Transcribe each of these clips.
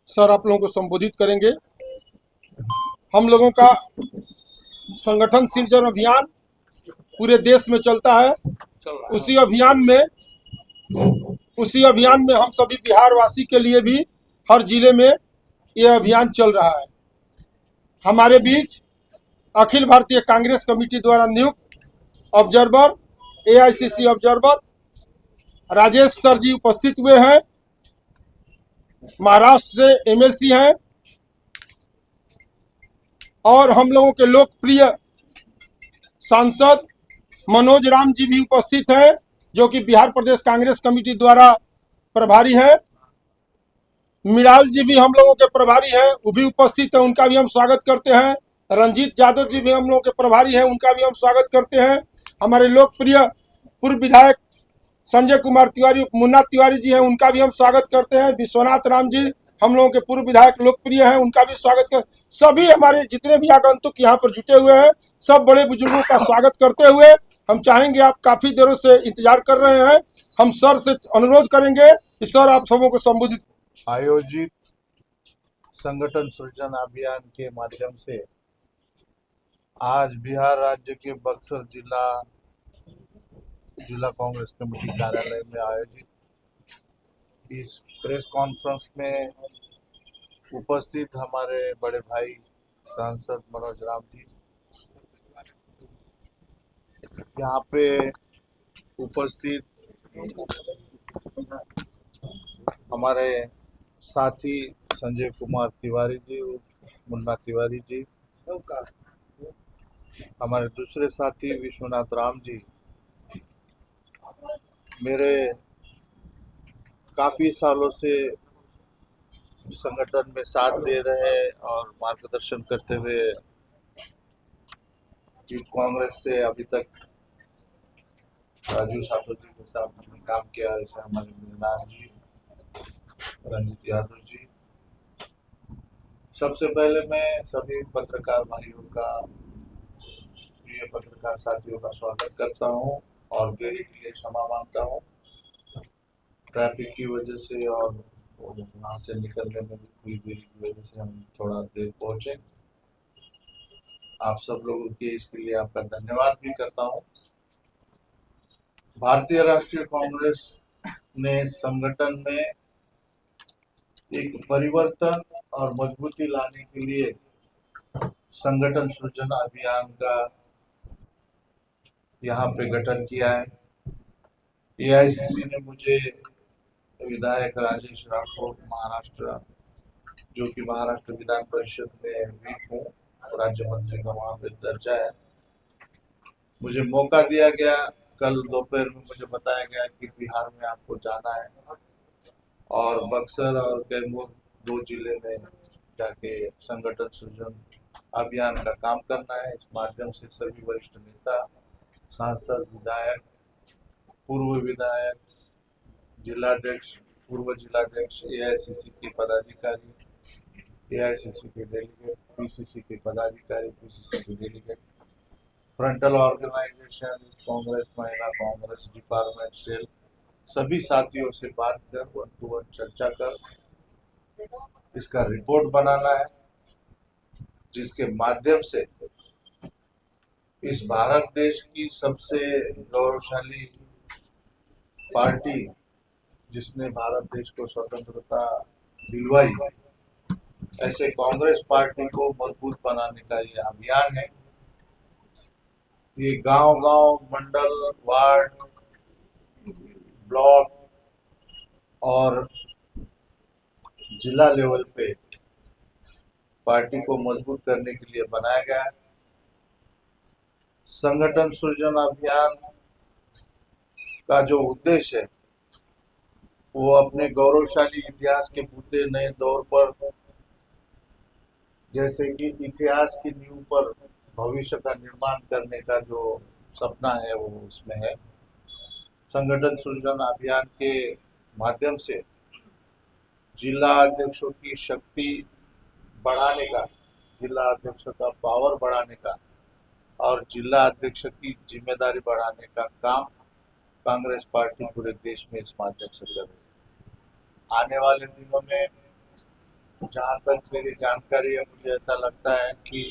Sir आप लोगों को संबोधित करेंगे। हम लोगों का संगठन सृजन अभियान पूरे देश में चलता है। उसी अभियान में हम सभी बिहार वासी के लिए भी हर जिले में यह अभियान चल रहा है। हमारे बीच अखिल भारतीय कांग्रेस कमेटी द्वारा नियुक्त observer, AICC observer Rajesh sir ji उपस्थित हुए हैं। महाराष्ट्र से एमएलसी हैं और हम लोगों के लोकप्रिय सांसद मनोज राम जी भी उपस्थित हैं, जो कि बिहार प्रदेश कांग्रेस कमेटी द्वारा प्रभारी हैं। मिराल जी भी हम लोगों के प्रभारी हैं, वो भी उपस्थित हैं, उनका भी हम स्वागत करते हैं। रंजीत यादव जी भी हम लोगों के प्रभारी हैं, उनका भी हम स्वागत करते हैं। हमारे लोकप्रिय पूर्व विधायक संजय कुमार तिवारी, मुन्ना तिवारी जी हैं, उनका भी हम स्वागत करते हैं। विश्वनाथ राम जी हम लोगों के पूर्व विधायक लोकप्रिय हैं, उनका भी स्वागत कर। सभी हमारे जितने भी आगंतुक यहाँ पर जुटे हुए हैं, सब बड़े बुजुर्गों का स्वागत करते हुए हम चाहेंगे, आप काफी देरों से इंतजार कर रहे हैं, हम सर से अनुरोध करेंगे कि सर आप सबों को संबोधित। आयोजित संगठन सृजन अभियान के माध्यम से आज बिहार राज्य के बक्सर जिला कांग्रेस कमेटी कार्यालय में आयोजित इस प्रेस कॉन्फ्रेंस में उपस्थित हमारे बड़े भाई सांसद मनोज राम जी, यहाँ पे उपस्थित हमारे साथी संजय कुमार तिवारी जी, मुन्ना तिवारी जी, हमारे दूसरे साथी विश्वनाथ राम जी, मेरे काफी सालों से संगठन में साथ दे रहे और मार्गदर्शन करते हुए यूथ कांग्रेस से अभी तक राजू सातव जी के साथ हमने काम किया। ऐसे हमारे मीनार जी, रंजीत यादव जी। सबसे पहले मैं सभी पत्रकार भाइयों का, प्रिय पत्रकार साथियों का स्वागत करता हूं और देरी के लिए क्षमा मांगता हूं। ट्रैफिक की वजह से और वहां से निकलने में भी हुई देरी की वजह से हम थोड़ा देर पहुंचे। आप सब लोगों के इसके लिए आपका धन्यवाद भी करता हूं। भारतीय राष्ट्रीय कांग्रेस ने संगठन में एक परिवर्तन और मजबूती लाने के लिए संगठन सृजन अभियान का यहाँ पे गठन किया है। एआईसीसी ने मुझे विधायक राजेश राठौर महाराष्ट्र, जो कि महाराष्ट्र विधान परिषद में व्हीप हूँ, राज्य मंत्री का वहां पे दर्जा है, मुझे मौका दिया गया। कल दोपहर में मुझे बताया गया कि बिहार में आपको जाना है और बक्सर और कैमूर दो जिले में जाके संगठन सृजन अभियान का काम करना है। इस माध्यम से सभी वरिष्ठ नेता, सांसद, विधायक, पूर्व विधायक, जिलाध्यक्ष, पूर्व जिलाध्यक्ष, एआईसीसी के पदाधिकारी, एआईसीसी के डेलीगेट, पीसीसी के पदाधिकारी, पीसीसी के डेलीगेट, फ्रंटल ऑर्गेनाइजेशन, कांग्रेस, महिला कांग्रेस, डिपार्टमेंट सेल, सभी साथियों से बात कर, वन टू वन चर्चा कर इसका रिपोर्ट बनाना है, जिसके माध्यम से इस भारत देश की सबसे गौरवशाली पार्टी, जिसने भारत देश को स्वतंत्रता दिलवाई, ऐसे कांग्रेस पार्टी को मजबूत बनाने का ये अभियान है। ये गांव-गांव, मंडल, वार्ड, ब्लॉक और जिला लेवल पे पार्टी को मजबूत करने के लिए बनाया गया है। संगठन सृजन अभियान का जो उद्देश्य है वो अपने गौरवशाली इतिहास के पूरे नए दौर पर, जैसे कि इतिहास की नींव पर भविष्य का निर्माण करने का जो सपना है वो उसमें है। संगठन सृजन अभियान के माध्यम से जिला अध्यक्षों की शक्ति बढ़ाने का, जिला अध्यक्षों का पावर बढ़ाने का और जिला अध्यक्ष की जिम्मेदारी बढ़ाने का काम कांग्रेस पार्टी पूरे देश में इस माध्यम से कर रही है। आने वाले दिनों में जहाँ तक मेरी जानकारी है, मुझे ऐसा लगता है कि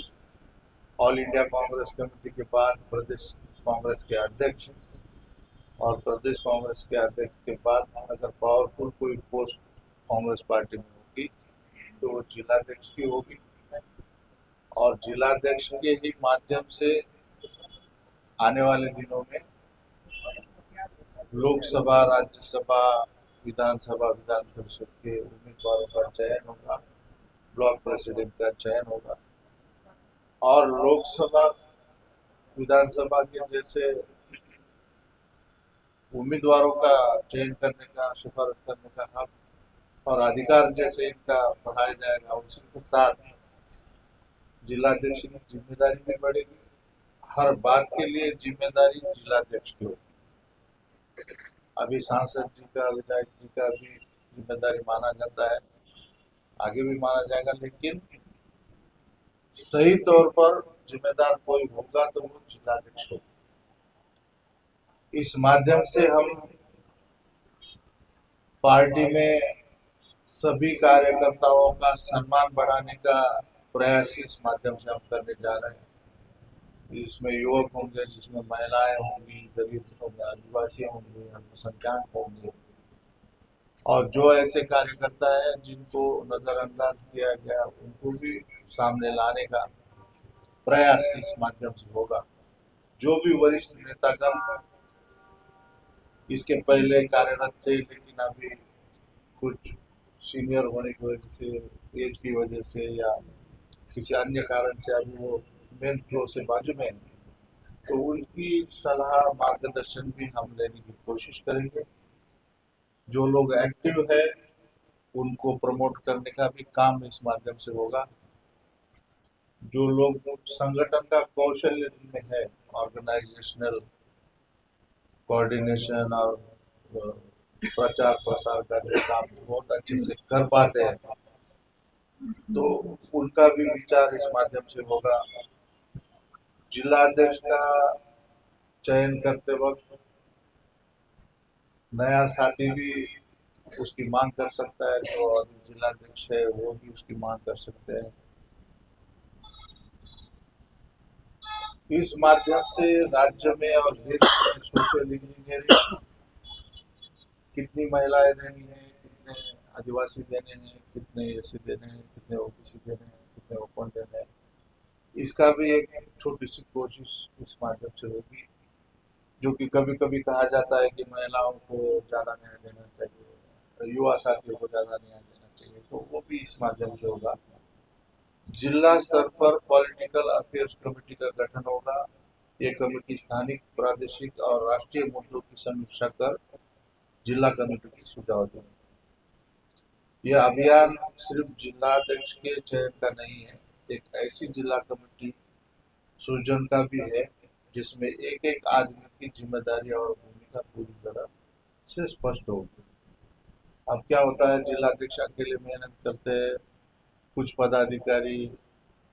ऑल इंडिया कांग्रेस कमेटी के बाद प्रदेश कांग्रेस के अध्यक्ष और प्रदेश कांग्रेस के अध्यक्ष के बाद अगर पावरफुल कोई पोस्ट कांग्रेस पार्टी में होगी तो वो जिलाध्यक्ष की होगी, और जिलाध्यक्ष के ही माध्यम से आने वाले दिनों में लोकसभा, राज्यसभा, विधानसभा, विधान परिषद के उम्मीदवारों का चयन होगा, ब्लॉक प्रेसिडेंट का चयन होगा, और लोकसभा, विधानसभा के जैसे उम्मीदवारों का चयन करने का, सिफारिश करने का हक और अधिकार जैसे इनका बढ़ाया जाएगा, उसी के साथ जिलाध्यक्ष की जिम्मेदारी भी बढ़ेगी। हर बात के लिए जिम्मेदारी जिलाध्यक्ष की होगी। अभी सांसद जी का, विधायक जी का भी जिम्मेदारी माना जाता है, आगे भी माना जाएगा, लेकिन सही तौर पर जिम्मेदार कोई होगा तो वो जिलाध्यक्ष होगा। इस माध्यम से हम पार्टी में सभी कार्यकर्ताओं का सम्मान बढ़ाने का प्रयास इस माध्यम से हम करने जा रहे हैं। जिसमें युवक होंगे, जिसमें महिलाएं होंगी, दलित होंगे, आदिवासी होंगे, अल्पसंख्यक होंगे, और जो ऐसे कार्यकर्ता है जिनको नजरअंदाज किया गया उनको भी सामने लाने का प्रयास इस माध्यम से होगा। जो भी वरिष्ठ नेतागण इसके पहले कार्यरत थे लेकिन अभी कुछ सीनियर होने की वजह से, एज की वजह से या किसी अन्य कारण से अभी वो मेन फ्लो से बाजू में हैं, तो उनकी सलाह, मार्गदर्शन भी हम लेने की कोशिश करेंगे। जो लोग एक्टिव है उनको प्रमोट करने का भी काम इस माध्यम से होगा। जो लोग संगठन का कौशल में है, ऑर्गेनाइजेशनल कोऑर्डिनेशन और प्रचार प्रसार का जो काम बहुत अच्छे से कर पाते हैं, तो उनका भी विचार इस माध्यम से होगा। जिला अध्यक्ष का चयन करते वक्त नया साथी भी उसकी मांग कर सकता है, जो अभी जिला अध्यक्ष है वो भी उसकी मांग कर सकते हैं। इस माध्यम से राज्य में और देश में सोशल इंजीनियरिंग, कितनी महिलाएं देनी है, कितने आदिवासी देने हैं, कितने एससी देने हैं, कितने ओबीसी देने हैं, कितने ओपन देने हैं, इसका भी एक छोटी सी कोशिश इस माध्यम से होगी। जो कि कभी कभी कहा जाता है कि महिलाओं को ज़्यादा न्याय देना चाहिए, युवा साथियों को ज़्यादा न्याय देना चाहिए, तो वो भी इस माध्यम से होगा। जिला स्तर पर पॉलिटिकल अफेयर्स कमेटी का गठन होगा। ये कमेटी स्थानिक, प्रादेशिक और राष्ट्रीय मुद्दों की समीक्षा कर जिला कमेटी की सुझाव देंगे। यह अभियान सिर्फ जिलाध्यक्ष के चयन का नहीं है, एक ऐसी जिला कमेटी सृजन का भी है जिसमें एक एक आदमी की जिम्मेदारी और भूमिका पूरी तरह से स्पष्ट होगी। अब क्या होता है, जिलाध्यक्ष अकेले मेहनत करते हैं, कुछ पदाधिकारी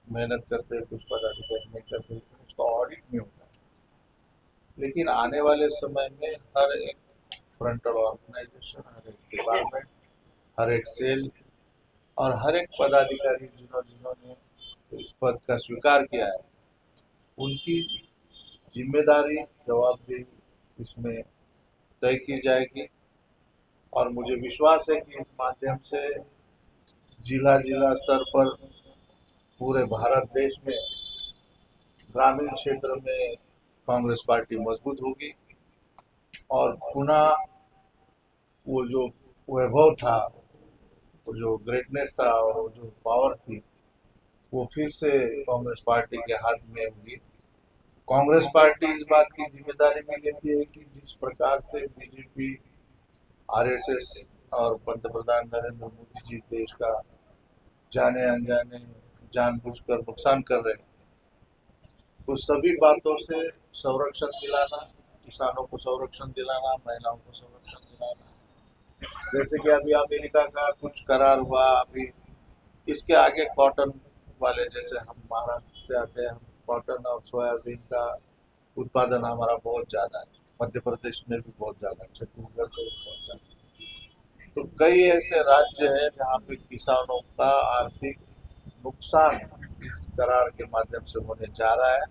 मेहनत करते हैं, कुछ पदाधिकारी नहीं करते, उसका ऑडिट नहीं होता। लेकिन आने वाले समय में हर एक फ्रंटल ऑर्गेनाइजेशन, हर एक डिपार्टमेंट, हर एक सेल और हर एक पदाधिकारी जिन्होंने इस पद का स्वीकार किया है, उनकी जिम्मेदारी, जवाबदेही इसमें तय की जाएगी। और मुझे विश्वास है कि इस माध्यम से जिला जिला स्तर पर पूरे भारत देश में ग्रामीण क्षेत्र में कांग्रेस पार्टी मजबूत होगी और पुनः वो जो वैभव था, वो जो ग्रेटनेस था और वो जो पावर थी, वो फिर से कांग्रेस पार्टी के हाथ में होगी। कांग्रेस पार्टी इस बात की जिम्मेदारी भी लेती है कि जिस प्रकार से बीजेपी, आरएसएस और पंतप्रधान नरेंद्र मोदी जी देश का जाने अनजाने जानबूझकर नुकसान कर रहे हैं, तो सभी बातों से संरक्षण दिलाना, किसानों को संरक्षण दिलाना, महिलाओं को संरक्षण दिलाना, जैसे कि अभी अमेरिका का कुछ करार हुआ, अभी इसके आगे कॉटन वाले, जैसे हम महाराष्ट्र से आते हैं, हम कॉटन और सोयाबीन का उत्पादन हमारा बहुत ज़्यादा है, मध्य प्रदेश में भी बहुत ज़्यादा है, छत्तीसगढ़ में भी बहुत ज़्यादा है। तो कई ऐसे राज्य हैं जहाँ पे किसानों का आर्थिक नुकसान इस करार के माध्यम से होने जा रहा है।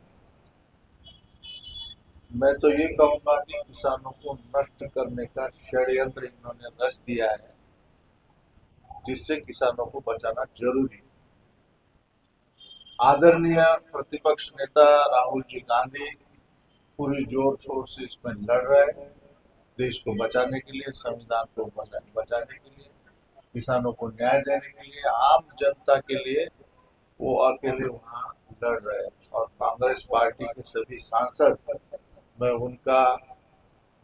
मैं तो ये कहूंगा कि किसानों को नष्ट करने का षड्यंत्र इन्होंने रच दिया है, जिससे किसानों को बचाना जरूरी है। आदरणीय प्रतिपक्ष नेता राहुल जी गांधी पूरी जोर शोर से इसमें लड़ रहे हैं, देश को बचाने के लिए, संविधान को बचाने के लिए, किसानों को न्याय देने के लिए, आम जनता के लिए वो अकेले वहाँ लड़ रहे हैं। और कांग्रेस पार्टी के सभी सांसद, मैं उनका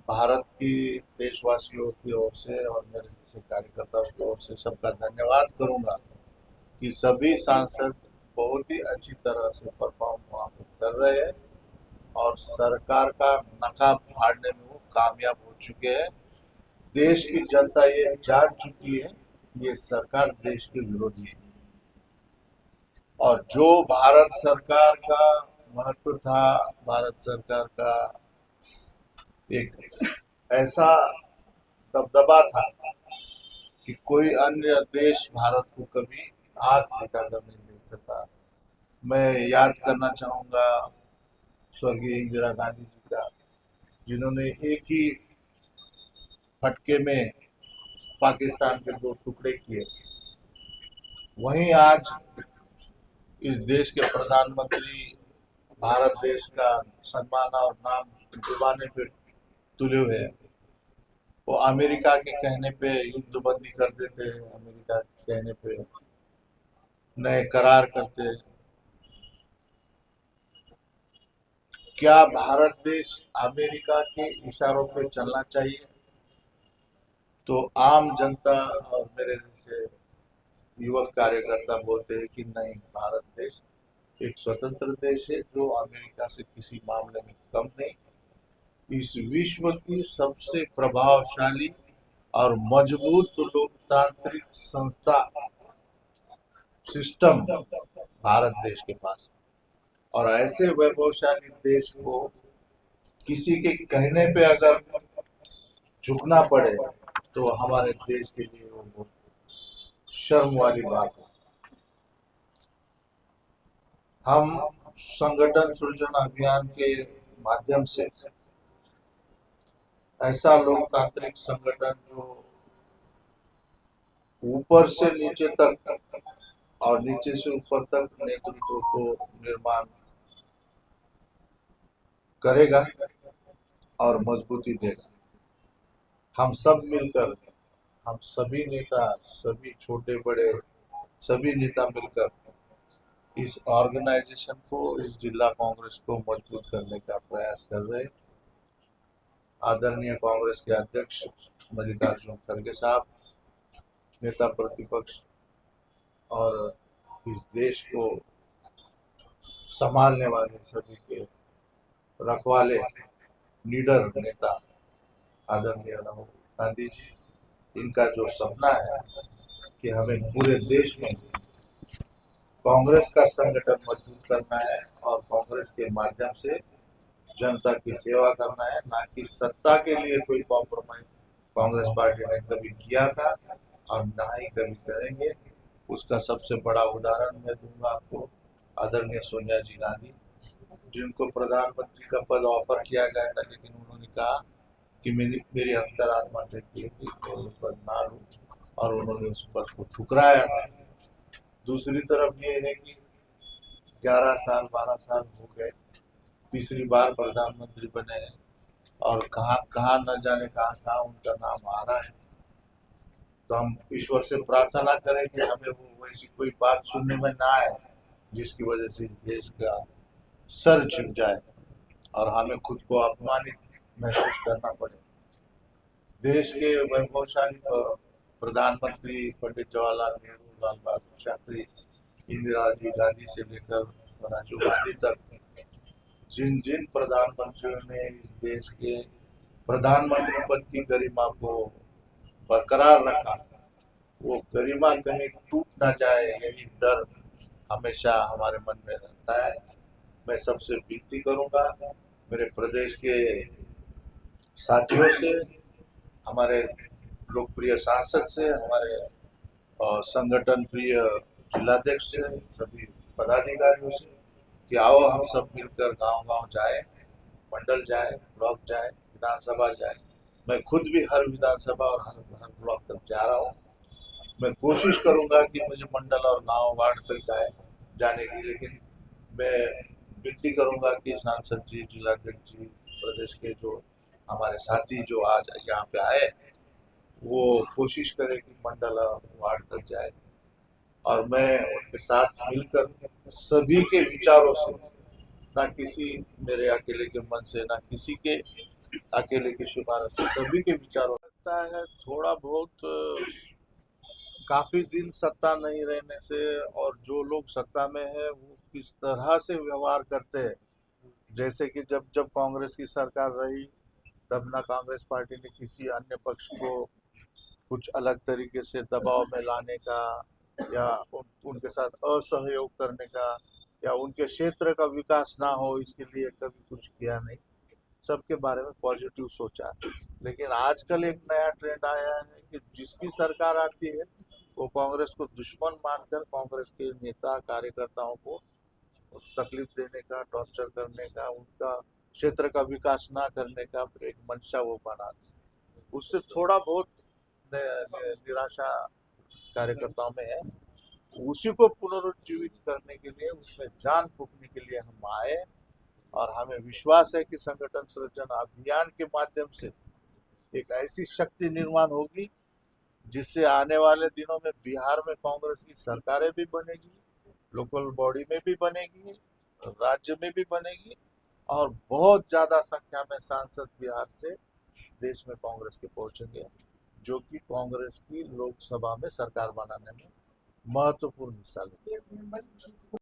भारत की देशवासियों की ओर से और मेरे जैसे कार्यकर्ताओं की ओर से सबका धन्यवाद करूंगा कि सभी सांसद बहुत ही अच्छी तरह से परफॉर्म वहाँ पे कर रहे हैं और सरकार का नकाब फाड़ने में वो कामयाब हो चुके हैं। देश की जनता ये जान चुकी है ये सरकार देश के विरोधी है, और जो भारत सरकार का महत्व था, भारत सरकार का एक ऐसा दबदबा था कि कोई अन्य देश भारत को कभी हाथ उठाकर नहीं देख सकता। मैं याद करना चाहूंगा स्वर्गीय इंदिरा गांधी जी का, जिन्होंने एक ही फटके में पाकिस्तान के दो टुकड़े किए। वहीं आज इस देश के प्रधानमंत्री भारत देश का सम्मान और नाम डुबाने पे तुले हुए हैं। वो अमेरिका के कहने पे युद्ध बंदी कर देते हैं, अमेरिका के कहने पे नए करार करते हैं। क्या भारत देश अमेरिका के इशारों पे चलना चाहिए? तो आम जनता और मेरे जैसे युवक कार्यकर्ता बोलते हैं कि नहीं, भारत देश एक स्वतंत्र देश है जो अमेरिका से किसी मामले में कम नहीं। इस विश्व की सबसे प्रभावशाली और मजबूत लोकतांत्रिक संस्था सिस्टम भारत देश के पास, और ऐसे वैभवशाली देश को किसी के कहने पे अगर झुकना पड़े तो हमारे देश के लिए वो बहुत शर्म वाली बात है। हम संगठन सृजन अभियान के माध्यम से ऐसा लोकतांत्रिक संगठन जो ऊपर से नीचे तक और नीचे से ऊपर तक नेतृत्व को निर्माण करेगा और मजबूती देगा। हम सब मिलकर, हम सभी नेता, सभी छोटे बड़े सभी नेता मिलकर इस ऑर्गेनाइजेशन को, इस जिला कांग्रेस को मजबूत करने का प्रयास कर रहे हैं। आदरणीय कांग्रेस के अध्यक्ष मल्लिकार्जुन खड़गे साहब, नेता प्रतिपक्ष और इस देश को संभालने वाले सभी के रखवाले लीडर नेता आदरणीय राहुल गांधी जी, इनका जो सपना है कि हमें पूरे देश में कांग्रेस का संगठन मजबूत करना है और कांग्रेस के माध्यम से जनता की सेवा करना है, ना कि सत्ता के लिए कोई कॉम्प्रोमाइज कांग्रेस पार्टी ने कभी किया था और ना ही कभी करेंगे। उसका सबसे बड़ा उदाहरण मैं दूंगा आपको, आदरणीय सोनिया जी गांधी, जिनको प्रधानमंत्री का पद ऑफर किया गया था, लेकिन उन्होंने कहा कि मेरी अंतरात्मा कहती है कि मैं उस पद ना लूं, और उन्होंने उस पद को ठुकराया। दूसरी तरफ ये है कि 11 साल 12 साल हो गए, तीसरी बार प्रधानमंत्री बने हैं और कहाँ कहाँ न जाने कहाँ उनका नाम आ रहा है। तो हम ईश्वर से प्रार्थना करें कि हमें वो वैसी कोई बात सुनने में ना आए जिसकी वजह से देश का सर झुक जाए और हमें खुद को अपमानित महसूस करना पड़े। देश के वैभवशाली प्रधानमंत्री पंडित जवाहरलाल नेहरू, लाल बहादुर शास्त्री, इंदिरा जी गांधी से लेकर राजीव गांधी तक जिन जिन प्रधानमंत्रियों ने इस देश के प्रधानमंत्री पद की गरिमा को बरकरार रखा, वो गरिमा कहीं टूट ना जाए, यही डर हमेशा हमारे मन में रहता है। मैं सबसे विनती करूंगा, मेरे प्रदेश के साथियों से, हमारे लोकप्रिय सांसद से, हमारे संगठन प्रिय जिलाध्यक्ष से, सभी पदाधिकारियों से कि आओ हम सब मिलकर गांव-गांव जाए, मंडल जाए, ब्लॉक जाए, विधानसभा जाए। मैं खुद भी हर विधानसभा और हर ब्लॉक तक जा रहा हूँ। मैं कोशिश करूंगा कि मुझे मंडल और गांव वार्ड तक जाने की, लेकिन मैं विनती करूंगा कि सांसद जी, जिलाध्यक्ष जी, प्रदेश के जो हमारे साथी जो आज यहाँ पे आए, वो कोशिश करें कि मंडल और वार्ड तक जाए और मैं उनके साथ मिलकर सभी के विचारों से, ना किसी मेरे अकेले के मन से, ना किसी के अकेले की सिफारिश से, सभी के विचारों लगता है थोड़ा बहुत काफी दिन सत्ता नहीं रहने से और जो लोग सत्ता में है वो किस तरह से व्यवहार करते हैं। जैसे कि जब जब कांग्रेस की सरकार रही तब ना कांग्रेस पार्टी ने किसी अन्य पक्ष को कुछ अलग तरीके से दबाव में लाने का या उनके साथ असहयोग करने का या उनके क्षेत्र का विकास ना हो इसके लिए कभी कुछ किया नहीं। सबके बारे में पॉजिटिव सोचा। लेकिन आजकल एक नया ट्रेंड आया है कि जिसकी सरकार आती है वो कांग्रेस को दुश्मन मानकर कांग्रेस के नेता कार्यकर्ताओं को तकलीफ देने का, टॉर्चर करने का, उनका क्षेत्र का विकास ना करने का एक मंशा वो बना। उससे थोड़ा बहुत निराशा कार्यकर्ताओं में है। उसी को पुनरुज्जीवित करने के लिए, उसमें जान फूंकने के लिए हम आए और हमें विश्वास है कि संगठन सृजन अभियान के माध्यम से एक ऐसी शक्ति निर्माण होगी जिससे आने वाले दिनों में बिहार में कांग्रेस की सरकारें भी बनेगी, लोकल बॉडी में भी बनेगी, राज्य में भी बनेगी और बहुत ज्यादा संख्या में सांसद बिहार से देश में कांग्रेस के पहुंचेंगे, जो कि कांग्रेस की लोकसभा में सरकार बनाने में महत्वपूर्ण हिस्सा लेंगे।